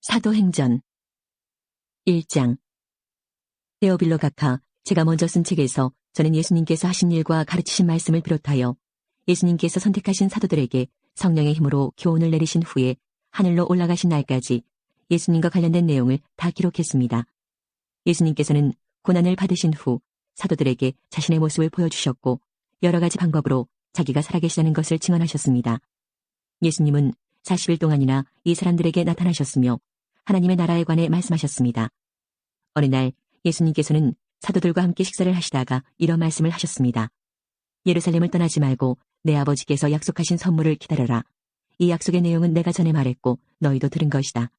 사도행전 1장. 데오빌로 각하, 제가 먼저 쓴 책에서 저는 예수님께서 하신 일과 가르치신 말씀을 비롯하여 예수님께서 선택하신 사도들에게 성령의 힘으로 교훈을 내리신 후에 하늘로 올라가신 날까지 예수님과 관련된 내용을 다 기록했습니다. 예수님께서는 고난을 받으신 후 사도들에게 자신의 모습을 보여주셨고 여러 가지 방법으로 자기가 살아계시다는 것을 증언하셨습니다. 예수님은 40일 동안이나 이 사람들에게 나타나셨으며 하나님의 나라에 관해 말씀하셨습니다. 어느 날 예수님께서는 사도들과 함께 식사를 하시다가 이런 말씀을 하셨습니다. 예루살렘을 떠나지 말고 내 아버지께서 약속하신 선물을 기다려라. 이 약속의 내용은 내가 전에 말했고 너희도 들은 것이다.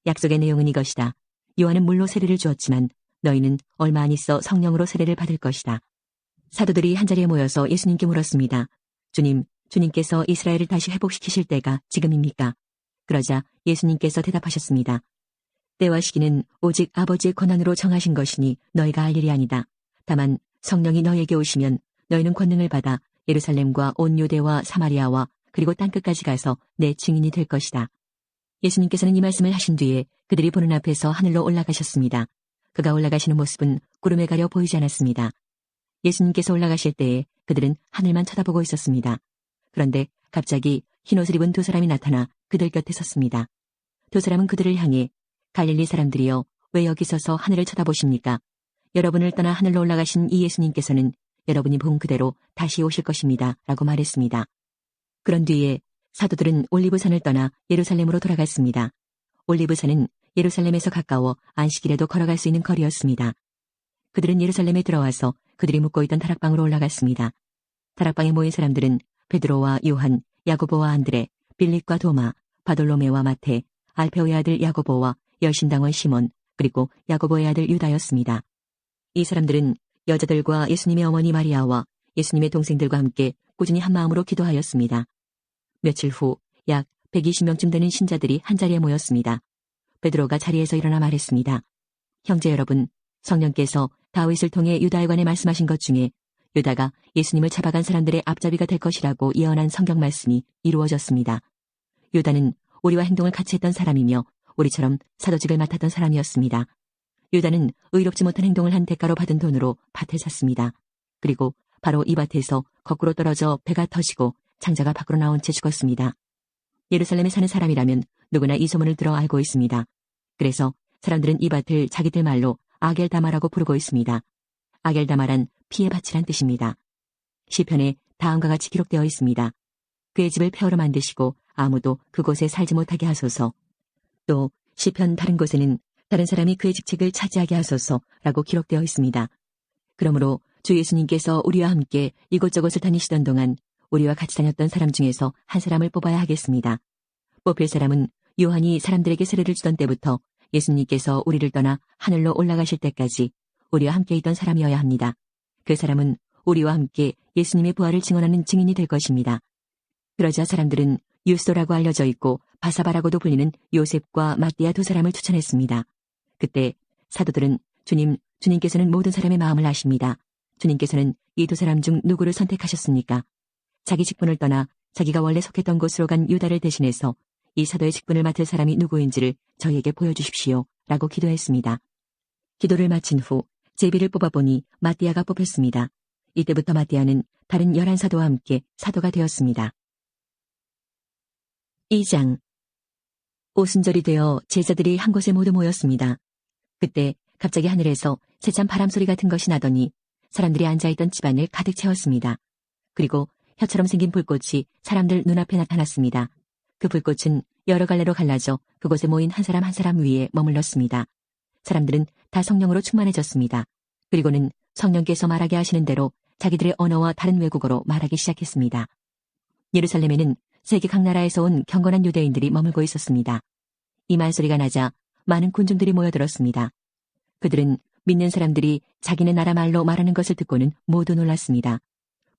약속의 내용은 이것이다. 요한은 물로 세례를 주었지만 너희는 얼마 안 있어 성령으로 세례를 받을 것이다. 사도들이 한자리에 모여서 예수님께 물었습니다. 주님께서 이스라엘을 다시 회복시키실 때가 지금입니까? 그러자 예수님께서 대답하셨습니다. 때와 시기는 오직 아버지의 권한으로 정하신 것이니 너희가 알 일이 아니다. 다만 성령이 너희에게 오시면 너희는 권능을 받아 예루살렘과 온 유대와 사마리아와 그리고 땅끝까지 가서 내 증인이 될 것이다. 예수님께서는 이 말씀을 하신 뒤에 그들이 보는 앞에서 하늘로 올라가셨습니다. 그가 올라가시는 모습은 구름에 가려 보이지 않았습니다. 예수님께서 올라가실 때에 그들은 하늘만 쳐다보고 있었습니다. 그런데 갑자기 흰옷을 입은 두 사람이 나타나 그들 곁에 섰습니다. 두 사람은 그들을 향해 갈릴리 사람들이여 왜 여기 서서 하늘을 쳐다보십니까? 여러분을 떠나 하늘로 올라가신 이 예수님께서는 여러분이 본 그대로 다시 오실 것입니다. 라고 말했습니다. 그런 뒤에 사도들은 올리브산을 떠나 예루살렘으로 돌아갔습니다. 올리브산은 예루살렘에서 가까워 안식일에도 걸어갈 수 있는 거리였습니다. 그들은 예루살렘에 들어와서 그들이 묵고 있던 다락방으로 올라갔습니다. 다락방에 모인 사람들은 베드로와 요한, 야고보와 안드레, 빌립과 도마, 바돌로메와 마테, 알페오의 아들 야고보와 열심당원 시몬, 그리고 야고보의 아들 유다였습니다. 이 사람들은 여자들과 예수님의 어머니 마리아와 예수님의 동생들과 함께 꾸준히 한마음으로 기도하였습니다. 며칠 후 약 120명쯤 되는 신자들이 한자리에 모였습니다. 베드로가 자리에서 일어나 말했습니다. 형제 여러분, 성령께서 다윗을 통해 유다에 관해 말씀하신 것 중에 유다가 예수님을 잡아간 사람들의 앞잡이가 될 것이라고 예언한 성경 말씀이 이루어졌습니다. 유다는 우리와 행동을 같이 했던 사람이며 우리처럼 사도직을 맡았던 사람이었습니다. 유다는 의롭지 못한 행동을 한 대가로 받은 돈으로 밭을 샀습니다. 그리고 바로 이 밭에서 거꾸로 떨어져 배가 터지고 창자가 밖으로 나온 채 죽었습니다. 예루살렘에 사는 사람이라면 누구나 이 소문을 들어 알고 있습니다. 그래서 사람들은 이 밭을 자기들 말로 아겔다마라고 부르고 있습니다. 아겔다마란 피의 밭이란 뜻입니다. 시편에 다음과 같이 기록되어 있습니다. 그의 집을 폐허로 만드시고 아무도 그곳에 살지 못하게 하소서. 또 시편 다른 곳에는 다른 사람이 그의 직책을 차지하게 하소서라고 기록되어 있습니다. 그러므로 주 예수님께서 우리와 함께 이곳저곳을 다니시던 동안 우리와 같이 다녔던 사람 중에서 한 사람을 뽑아야 하겠습니다. 뽑힐 사람은 요한이 사람들에게 세례를 주던 때부터 예수님께서 우리를 떠나 하늘로 올라가실 때까지 우리와 함께 있던 사람이어야 합니다. 그 사람은 우리와 함께 예수님의 부활을 증언하는 증인이 될 것입니다. 그러자 사람들은 유스도라고 알려져 있고 바사바라고도 불리는 요셉과 마띠아 두 사람을 추천했습니다. 그때 사도들은 주님께서는 모든 사람의 마음을 아십니다. 주님께서는 이 두 사람 중 누구를 선택하셨습니까? 자기 직분을 떠나 자기가 원래 속했던 곳으로 간 유다를 대신해서 이 사도의 직분을 맡을 사람이 누구인지를 저희에게 보여주십시오. 라고 기도했습니다. 기도를 마친 후 제비를 뽑아보니 마띠아가 뽑혔습니다. 이때부터 마띠아는 다른 11사도와 함께 사도가 되었습니다. 2장. 오순절이 되어 제자들이 한 곳에 모두 모였습니다. 그때 갑자기 하늘에서 세찬 바람소리 같은 것이 나더니 사람들이 앉아있던 집안을 가득 채웠습니다. 그리고 혀처럼 생긴 불꽃이 사람들 눈앞에 나타났습니다. 그 불꽃은 여러 갈래로 갈라져 그곳에 모인 한 사람 한 사람 위에 머물렀습니다. 사람들은 다 성령으로 충만해졌습니다. 그리고는 성령께서 말하게 하시는 대로 자기들의 언어와 다른 외국어로 말하기 시작했습니다. 예루살렘에는 세계 각 나라에서 온 경건한 유대인들이 머물고 있었습니다. 이 말소리가 나자 많은 군중들이 모여들었습니다. 그들은 믿는 사람들이 자기네 나라 말로 말하는 것을 듣고는 모두 놀랐습니다.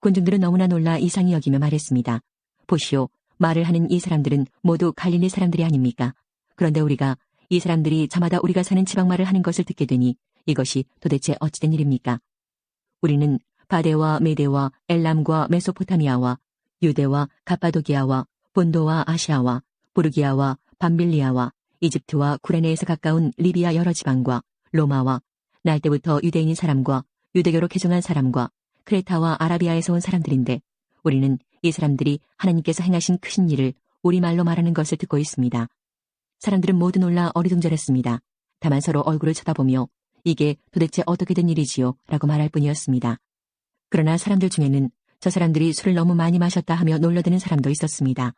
군중들은 너무나 놀라 이상히 여기며 말했습니다. 보시오, 말을 하는 이 사람들은 모두 갈릴리 사람들이 아닙니까? 그런데 우리가 이 사람들이 저마다 우리가 사는 지방말을 하는 것을 듣게 되니 이것이 도대체 어찌된 일입니까? 우리는 바데와 메데와 엘람과 메소포타미아와 유대와 갑바도기아와 본도와 아시아와 부르기아와 밤빌리아와 이집트와 구레네에서 가까운 리비아 여러 지방과 로마와 날 때부터 유대인인 사람과 유대교로 개종한 사람과 크레타와 아라비아에서 온 사람들인데 우리는 이 사람들이 하나님께서 행하신 크신 일을 우리말로 말하는 것을 듣고 있습니다. 사람들은 모두 놀라 어리둥절했습니다. 다만 서로 얼굴을 쳐다보며 이게 도대체 어떻게 된 일이지요? 라고 말할 뿐이었습니다. 그러나 사람들 중에는 저 사람들이 술을 너무 많이 마셨다 하며 놀려드는 사람도 있었습니다.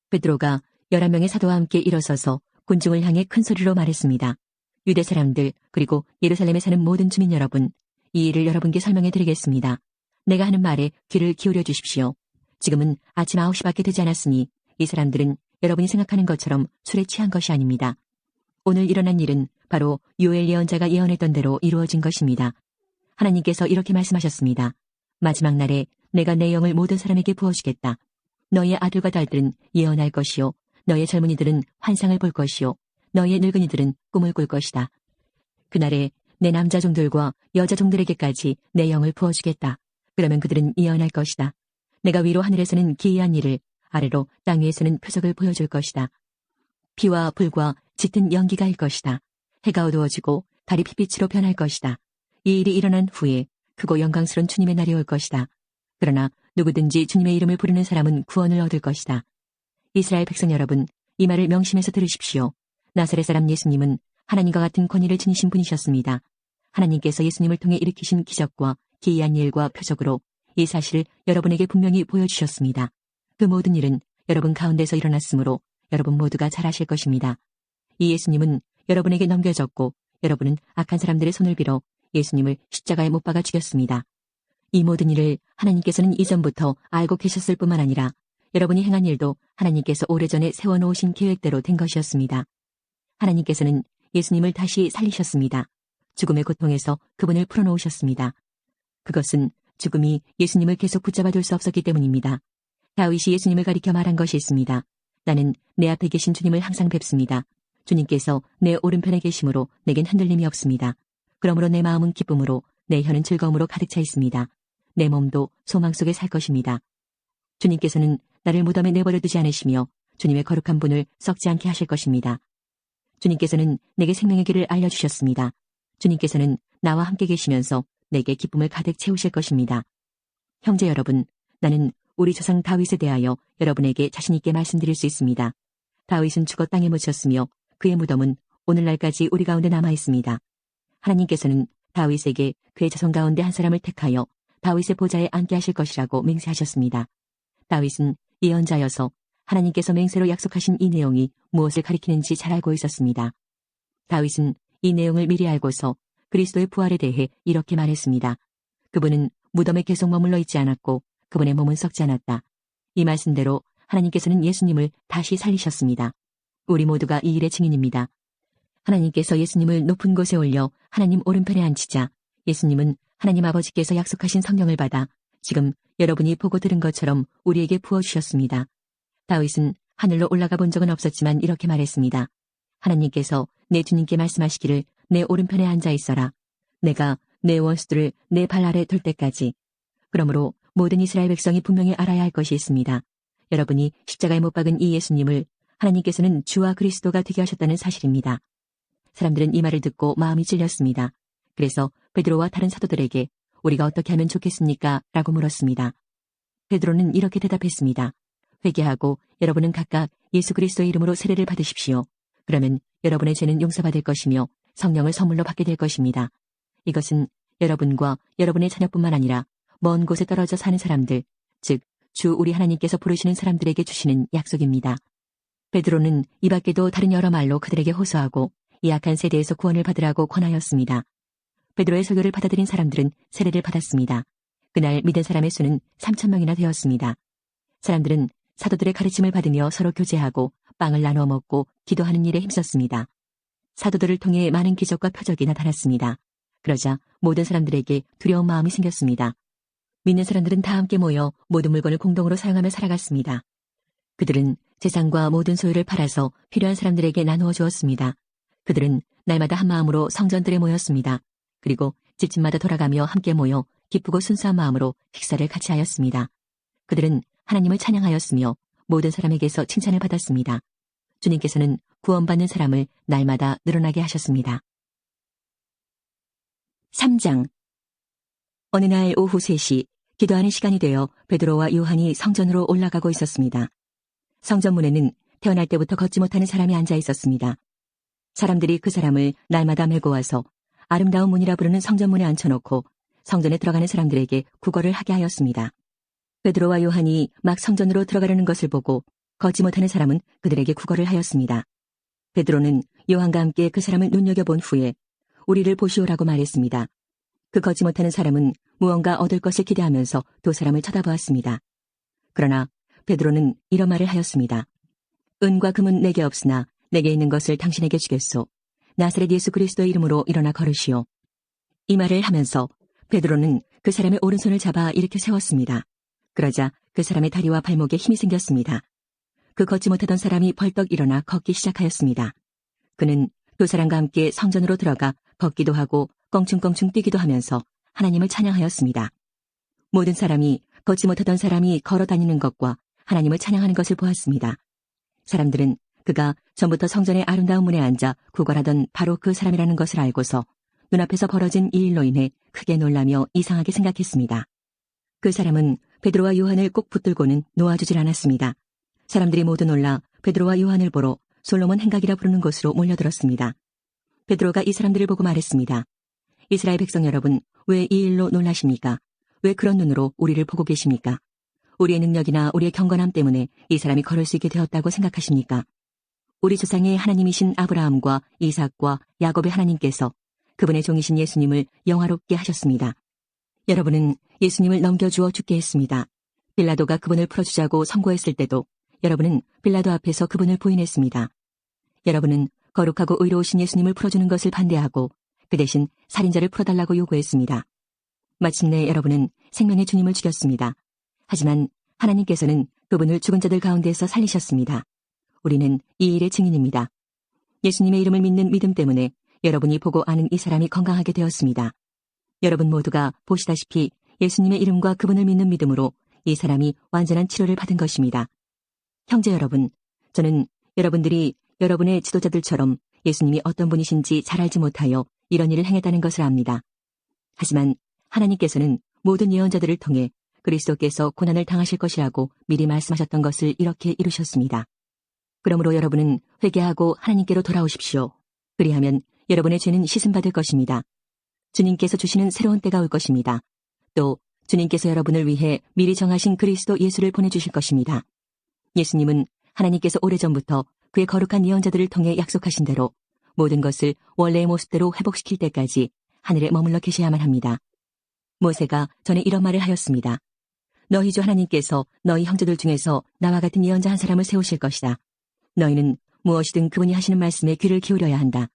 베드로가 11명의 사도와 함께 일어서서 군중을 향해 큰 소리로 말했습니다. 유대 사람들 그리고 예루살렘에 사는 모든 주민 여러분, 이 일을 여러분께 설명해 드리겠습니다. 내가 하는 말에 귀를 기울여 주십시오. 지금은 아침 9시밖에 되지 않았으니 이 사람들은 여러분이 생각하는 것처럼 술에 취한 것이 아닙니다. 오늘 일어난 일은 바로 요엘 예언자가 예언했던 대로 이루어진 것입니다. 하나님께서 이렇게 말씀하셨습니다. 마지막 날에 내가 내 영을 모든 사람에게 부어주겠다. 너희의 아들과 딸들은 예언할 것이요. 너희의 젊은이들은 환상을 볼 것이요. 너희의 늙은이들은 꿈을 꿀 것이다. 그날에 내 남자 종들과 여자 종들에게까지 내 영을 부어주겠다. 그러면 그들은 예언할 것이다. 내가 위로 하늘에서는 기이한 일을, 아래로 땅 위에서는 표적을 보여줄 것이다. 피와 불과 짙은 연기가 일 것이다. 해가 어두워지고 달이 핏빛으로 변할 것이다. 이 일이 일어난 후에 크고 영광스러운 주님의 날이 올 것이다. 그러나 누구든지 주님의 이름을 부르는 사람은 구원을 얻을 것이다. 이스라엘 백성 여러분, 이 말을 명심해서 들으십시오. 나사렛 사람 예수님은 하나님과 같은 권위를 지니신 분이셨습니다. 하나님께서 예수님을 통해 일으키신 기적과 기이한 일과 표적으로 이 사실을 여러분에게 분명히 보여주셨습니다. 그 모든 일은 여러분 가운데서 일어났으므로 여러분 모두가 잘 아실 것입니다. 이 예수님은 여러분에게 넘겨졌고 여러분은 악한 사람들의 손을 빌어 예수님을 십자가에 못 박아 죽였습니다. 이 모든 일을 하나님께서는 이전부터 알고 계셨을 뿐만 아니라 여러분이 행한 일도 하나님께서 오래전에 세워놓으신 계획대로 된 것이었습니다. 하나님께서는 예수님을 다시 살리셨습니다. 죽음의 고통에서 그분을 풀어놓으셨습니다. 그것은 죽음이 예수님을 계속 붙잡아둘 수 없었기 때문입니다. 다윗이 예수님을 가리켜 말한 것이 있습니다. 나는 내 앞에 계신 주님을 항상 뵙습니다. 주님께서 내 오른편에 계심으로 내겐 흔들림이 없습니다. 그러므로 내 마음은 기쁨으로 내 혀는 즐거움으로 가득 차 있습니다. 내 몸도 소망 속에 살 것입니다. 주님께서는 나를 무덤에 내버려 두지 않으시며 주님의 거룩한 분을 썩지 않게 하실 것입니다. 주님께서는 내게 생명의 길을 알려주셨습니다. 주님께서는 나와 함께 계시면서 내게 기쁨을 가득 채우실 것입니다. 형제 여러분, 나는 우리 조상 다윗에 대하여 여러분에게 자신 있게 말씀드릴 수 있습니다. 다윗은 죽어 땅에 묻혔으며 그의 무덤은 오늘날까지 우리 가운데 남아 있습니다. 하나님께서는 다윗에게 그의 자손 가운데 한 사람을 택하여 다윗의 보좌에 앉게 하실 것이라고 맹세하셨습니다. 다윗은 예언자여서 하나님께서 맹세로 약속하신 이 내용이 무엇을 가리키는지 잘 알고 있었습니다. 다윗은 이 내용을 미리 알고서 그리스도의 부활에 대해 이렇게 말했습니다. 그분은 무덤에 계속 머물러 있지 않았고 그분의 몸은 썩지 않았다. 이 말씀대로 하나님께서는 예수님을 다시 살리셨습니다. 우리 모두가 이 일의 증인입니다. 하나님께서 예수님을 높은 곳에 올려 하나님 오른편에 앉히자 예수님은 하나님 아버지께서 약속하신 성령을 받아 지금 여러분이 보고 들은 것처럼 우리에게 부어주셨습니다. 다윗은 하늘로 올라가 본 적은 없었지만 이렇게 말했습니다. 하나님께서 내 주님께 말씀하시기를 내 오른편에 앉아 있어라. 내가 내 원수들을 내 발 아래 둘 때까지. 그러므로 모든 이스라엘 백성이 분명히 알아야 할 것이 있습니다. 여러분이 십자가에 못 박은 이 예수님을 하나님께서는 주와 그리스도가 되게 하셨다는 사실입니다. 사람들은 이 말을 듣고 마음이 찔렸습니다. 그래서 베드로와 다른 사도들에게 우리가 어떻게 하면 좋겠습니까? 라고 물었습니다. 베드로는 이렇게 대답했습니다. 회개하고 여러분은 각각 예수 그리스도의 이름으로 세례를 받으십시오. 그러면 여러분의 죄는 용서받을 것이며 성령을 선물로 받게 될 것입니다. 이것은 여러분과 여러분의 자녀뿐만 아니라 먼 곳에 떨어져 사는 사람들, 즉 주 우리 하나님께서 부르시는 사람들에게 주시는 약속입니다. 베드로는 이 밖에도 다른 여러 말로 그들에게 호소하고 이 악한 세대에서 구원을 받으라고 권하였습니다. 베드로의 설교를 받아들인 사람들은 세례를 받았습니다. 그날 믿은 사람의 수는 3,000명이나 되었습니다. 사람들은 사도들의 가르침을 받으며 서로 교제하고 빵을 나누어 먹고 기도하는 일에 힘썼습니다. 사도들을 통해 많은 기적과 표적이 나타났습니다. 그러자 모든 사람들에게 두려운 마음이 생겼습니다. 믿는 사람들은 다 함께 모여 모든 물건을 공동으로 사용하며 살아갔습니다. 그들은 재산과 모든 소유를 팔아서 필요한 사람들에게 나누어 주었습니다. 그들은 날마다 한 마음으로 성전들에 모였습니다. 그리고 집집마다 돌아가며 함께 모여 기쁘고 순수한 마음으로 식사를 같이 하였습니다. 그들은 하나님을 찬양하였으며 모든 사람에게서 칭찬을 받았습니다. 주님께서는 구원받는 사람을 날마다 늘어나게 하셨습니다. 3장. 어느 날 오후 3시 기도하는 시간이 되어 베드로와 요한이 성전으로 올라가고 있었습니다. 성전 문에는 태어날 때부터 걷지 못하는 사람이 앉아 있었습니다. 사람들이 그 사람을 날마다 메고 와서 아름다운 문이라 부르는 성전문에 앉혀놓고 성전에 들어가는 사람들에게 구걸을 하게 하였습니다. 베드로와 요한이 막 성전으로 들어가려는 것을 보고 걷지 못하는 사람은 그들에게 구걸을 하였습니다. 베드로는 요한과 함께 그 사람을 눈여겨본 후에 우리를 보시오라고 말했습니다. 그 걷지 못하는 사람은 무언가 얻을 것을 기대하면서 두 사람을 쳐다보았습니다. 그러나 베드로는 이런 말을 하였습니다. 은과 금은 내게 없으나 내게 있는 것을 당신에게 주겠소. 나사렛 예수 그리스도의 이름으로 일어나 걸으시오. 이 말을 하면서 베드로는 그 사람의 오른손을 잡아 일으켜 세웠습니다. 그러자 그 사람의 다리와 발목에 힘이 생겼습니다. 그 걷지 못하던 사람이 벌떡 일어나 걷기 시작하였습니다. 그는 두 사람과 함께 성전으로 들어가 걷기도 하고 껑충껑충 뛰기도 하면서 하나님을 찬양하였습니다. 모든 사람이 걷지 못하던 사람이 걸어 다니는 것과 하나님을 찬양하는 것을 보았습니다. 사람들은 그가 전부터 성전의 아름다운 문에 앉아 구걸하던 바로 그 사람이라는 것을 알고서 눈앞에서 벌어진 이 일로 인해 크게 놀라며 이상하게 생각했습니다. 그 사람은 베드로와 요한을 꼭 붙들고는 놓아주질 않았습니다. 사람들이 모두 놀라 베드로와 요한을 보러 솔로몬 행각이라 부르는 곳으로 몰려들었습니다. 베드로가 이 사람들을 보고 말했습니다. 이스라엘 백성 여러분, 왜 이 일로 놀라십니까? 왜 그런 눈으로 우리를 보고 계십니까? 우리의 능력이나 우리의 경건함 때문에 이 사람이 걸을 수 있게 되었다고 생각하십니까? 우리 조상의 하나님이신 아브라함과 이삭과 야곱의 하나님께서 그분의 종이신 예수님을 영화롭게 하셨습니다. 여러분은 예수님을 넘겨주어 죽게 했습니다. 빌라도가 그분을 풀어주자고 선고했을 때도 여러분은 빌라도 앞에서 그분을 부인했습니다. 여러분은 거룩하고 의로우신 예수님을 풀어주는 것을 반대하고 그 대신 살인자를 풀어달라고 요구했습니다. 마침내 여러분은 생명의 주님을 죽였습니다. 하지만 하나님께서는 그분을 죽은 자들 가운데서 살리셨습니다. 우리는 이 일의 증인입니다. 예수님의 이름을 믿는 믿음 때문에 여러분이 보고 아는 이 사람이 건강하게 되었습니다. 여러분 모두가 보시다시피 예수님의 이름과 그분을 믿는 믿음으로 이 사람이 완전한 치료를 받은 것입니다. 형제 여러분, 저는 여러분들이 여러분의 지도자들처럼 예수님이 어떤 분이신지 잘 알지 못하여 이런 일을 행했다는 것을 압니다. 하지만 하나님께서는 모든 예언자들을 통해 그리스도께서 고난을 당하실 것이라고 미리 말씀하셨던 것을 이렇게 이루셨습니다. 그러므로 여러분은 회개하고 하나님께로 돌아오십시오. 그리하면 여러분의 죄는 씻음받을 것입니다. 주님께서 주시는 새로운 때가 올 것입니다. 또 주님께서 여러분을 위해 미리 정하신 그리스도 예수를 보내주실 것입니다. 예수님은 하나님께서 오래전부터 그의 거룩한 예언자들을 통해 약속하신 대로 모든 것을 원래의 모습대로 회복시킬 때까지 하늘에 머물러 계셔야만 합니다. 모세가 전에 이런 말을 하였습니다. 너희 주 하나님께서 너희 형제들 중에서 나와 같은 예언자 한 사람을 세우실 것이다. 너희는 무엇이든 그분이 하시는 말씀에 귀를 기울여야 한다.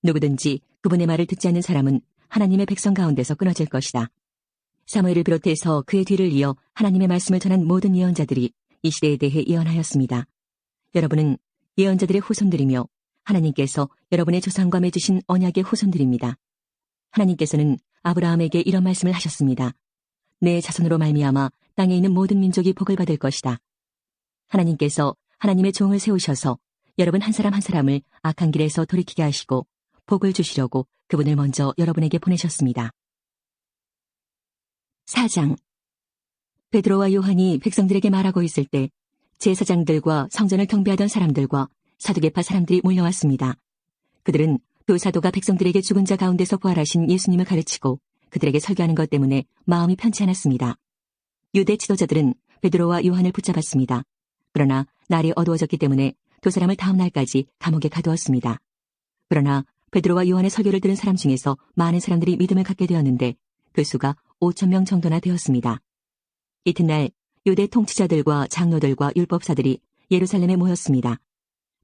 누구든지 그분의 말을 듣지 않는 사람은 하나님의 백성 가운데서 끊어질 것이다. 사무엘을 비롯해서 그의 뒤를 이어 하나님의 말씀을 전한 모든 예언자들이 이 시대에 대해 예언하였습니다. 여러분은 예언자들의 후손들이며 하나님께서 여러분의 조상과 맺으신 언약의 후손들입니다. 하나님께서는 아브라함에게 이런 말씀을 하셨습니다. 내 자손으로 말미암아 땅에 있는 모든 민족이 복을 받을 것이다. 하나님께서 하나님의 종을 세우셔서 여러분 한 사람 한 사람을 악한 길에서 돌이키게 하시고 복을 주시려고 그분을 먼저 여러분에게 보내셨습니다. 4장. 베드로와 요한이 백성들에게 말하고 있을 때 제사장들과 성전을 경비하던 사람들과 사두개파 사람들이 몰려왔습니다. 그들은 두 사도가 백성들에게 죽은 자 가운데서 부활하신 예수님을 가르치고 그들에게 설교하는 것 때문에 마음이 편치 않았습니다. 유대 지도자들은 베드로와 요한을 붙잡았습니다. 그러나 날이 어두워졌기 때문에 두 사람을 다음 날까지 감옥에 가두었습니다. 그러나 베드로와 요한의 설교를 들은 사람 중에서 많은 사람들이 믿음을 갖게 되었는데 그 수가 5,000명 정도나 되었습니다. 이튿날 유대 통치자들과 장로들과 율법사들이 예루살렘에 모였습니다.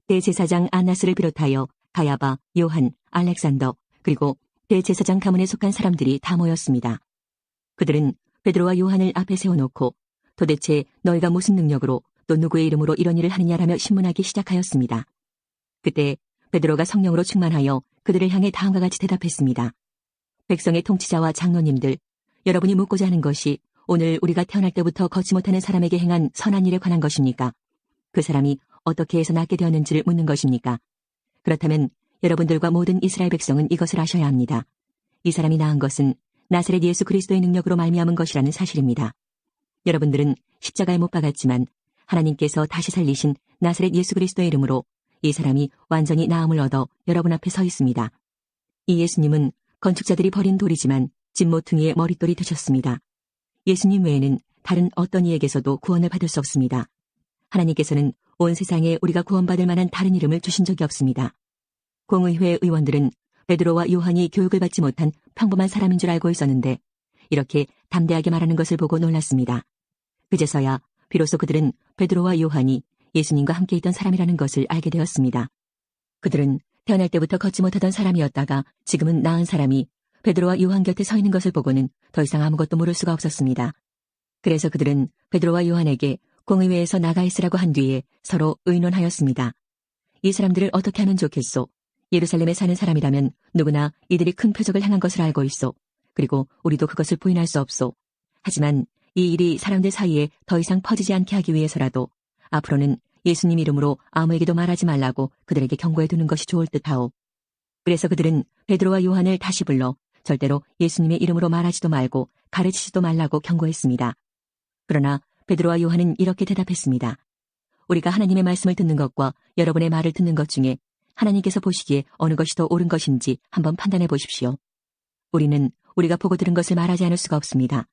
대제사장 안나스를 비롯하여 가야바, 요한, 알렉산더, 그리고 대제사장 가문에 속한 사람들이 다 모였습니다. 그들은 베드로와 요한을 앞에 세워놓고 도대체 너희가 무슨 능력으로 또 누구의 이름으로 이런 일을 하느냐라며 신문하기 시작하였습니다. 그때 베드로가 성령으로 충만하여 그들을 향해 다음과 같이 대답했습니다. 백성의 통치자와 장로님들, 여러분이 묻고자 하는 것이 오늘 우리가 태어날 때부터 걷지 못하는 사람에게 행한 선한 일에 관한 것입니까? 그 사람이 어떻게 해서 낫게 되었는지를 묻는 것입니까? 그렇다면 여러분들과 모든 이스라엘 백성은 이것을 아셔야 합니다. 이 사람이 나은 것은 나사렛 예수 그리스도의 능력으로 말미암은 것이라는 사실입니다. 여러분들은 십자가에 못 박았지만 하나님께서 다시 살리신 나사렛 예수 그리스도의 이름으로 이 사람이 완전히 나음을 얻어 여러분 앞에 서 있습니다. 이 예수님은 건축자들이 버린 돌이지만 집 모퉁이의 머릿돌이 되셨습니다. 예수님 외에는 다른 어떤 이에게서도 구원을 받을 수 없습니다. 하나님께서는 온 세상에 우리가 구원받을 만한 다른 이름을 주신 적이 없습니다. 공의회 의원들은 베드로와 요한이 교육을 받지 못한 평범한 사람인 줄 알고 있었는데 이렇게 담대하게 말하는 것을 보고 놀랐습니다. 그제서야 비로소 그들은 베드로와 요한이 예수님과 함께 있던 사람이라는 것을 알게 되었습니다. 그들은 태어날 때부터 걷지 못하던 사람이었다가 지금은 나은 사람이 베드로와 요한 곁에 서 있는 것을 보고는 더 이상 아무것도 물을 수가 없었습니다. 그래서 그들은 베드로와 요한에게 공의회에서 나가 있으라고 한 뒤에 서로 의논하였습니다. 이 사람들을 어떻게 하면 좋겠소? 예루살렘에 사는 사람이라면 누구나 이들이 큰 표적을 행한 것을 알고 있소. 그리고 우리도 그것을 부인할 수 없소. 하지만 이 일이 사람들 사이에 더 이상 퍼지지 않게 하기 위해서라도 앞으로는 예수님 이름으로 아무에게도 말하지 말라고 그들에게 경고해 두는 것이 좋을 듯하오. 그래서 그들은 베드로와 요한을 다시 불러 절대로 예수님의 이름으로 말하지도 말고 가르치지도 말라고 경고했습니다. 그러나 베드로와 요한은 이렇게 대답했습니다. 우리가 하나님의 말씀을 듣는 것과 여러분의 말을 듣는 것 중에 하나님께서 보시기에 어느 것이 더 옳은 것인지 한번 판단해 보십시오. 우리는 우리가 보고 들은 것을 말하지 않을 수가 없습니다.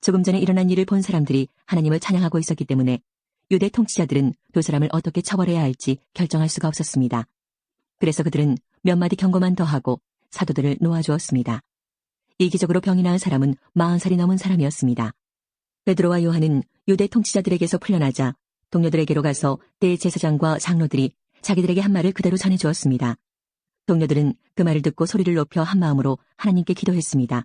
조금 전에 일어난 일을 본 사람들이 하나님을 찬양하고 있었기 때문에 유대 통치자들은 두 사람을 어떻게 처벌해야 할지 결정할 수가 없었습니다. 그래서 그들은 몇 마디 경고만 더하고 사도들을 놓아주었습니다. 이기적으로 병이 나은 사람은 40살이 넘은 사람이었습니다. 베드로와 요한은 유대 통치자들에게서 풀려나자 동료들에게로 가서 대제사장과 장로들이 자기들에게 한 말을 그대로 전해주었습니다. 동료들은 그 말을 듣고 소리를 높여 한 마음으로 하나님께 기도했습니다.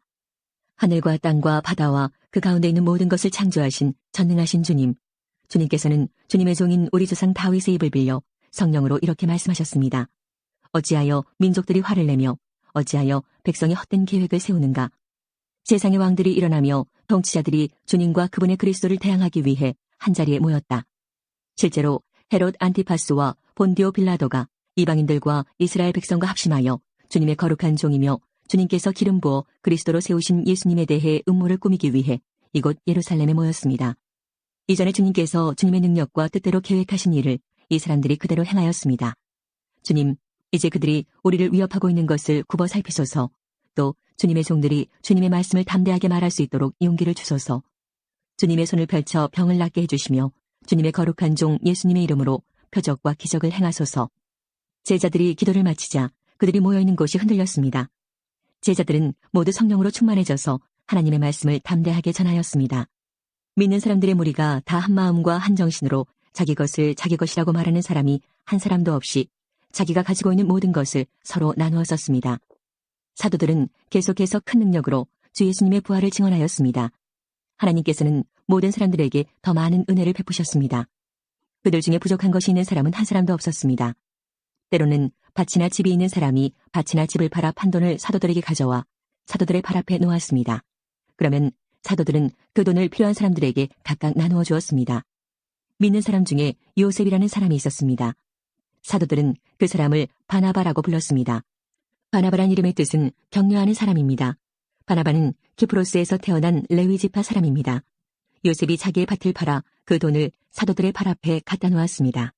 하늘과 땅과 바다와 그 가운데 있는 모든 것을 창조하신 전능하신 주님, 주님께서는 주님의 종인 우리 조상 다윗의 입을 빌려 성령으로 이렇게 말씀하셨습니다. 어찌하여 민족들이 화를 내며 어찌하여 백성이 헛된 계획을 세우는가? 세상의 왕들이 일어나며 통치자들이 주님과 그분의 그리스도를 대항하기 위해 한자리에 모였다. 실제로 헤롯 안티파스와 본디오 빌라도가 이방인들과 이스라엘 백성과 합심하여 주님의 거룩한 종이며 주님께서 기름 부어 그리스도로 세우신 예수님에 대해 음모를 꾸미기 위해 이곳 예루살렘에 모였습니다. 이전에 주님께서 주님의 능력과 뜻대로 계획하신 일을 이 사람들이 그대로 행하였습니다. 주님, 이제 그들이 우리를 위협하고 있는 것을 굽어 살피소서. 또 주님의 종들이 주님의 말씀을 담대하게 말할 수 있도록 용기를 주소서. 주님의 손을 펼쳐 병을 낫게 해주시며 주님의 거룩한 종 예수님의 이름으로 표적과 기적을 행하소서. 제자들이 기도를 마치자 그들이 모여있는 곳이 흔들렸습니다. 제자들은 모두 성령으로 충만해져서 하나님의 말씀을 담대하게 전하였습니다. 믿는 사람들의 무리가 다 한 마음과 한 정신으로 자기 것을 자기 것이라고 말하는 사람이 한 사람도 없이 자기가 가지고 있는 모든 것을 서로 나누어 썼습니다. 사도들은 계속해서 큰 능력으로 주 예수님의 부활을 증언하였습니다. 하나님께서는 모든 사람들에게 더 많은 은혜를 베푸셨습니다. 그들 중에 부족한 것이 있는 사람은 한 사람도 없었습니다. 때로는 밭이나 집이 있는 사람이 밭이나 집을 팔아 판 돈을 사도들에게 가져와 사도들의 발 앞에 놓았습니다. 그러면 사도들은 그 돈을 필요한 사람들에게 각각 나누어 주었습니다. 믿는 사람 중에 요셉이라는 사람이 있었습니다. 사도들은 그 사람을 바나바라고 불렀습니다. 바나바란 이름의 뜻은 격려하는 사람입니다. 바나바는 키프로스에서 태어난 레위 지파 사람입니다. 요셉이 자기의 밭을 팔아 그 돈을 사도들의 발 앞에 갖다 놓았습니다.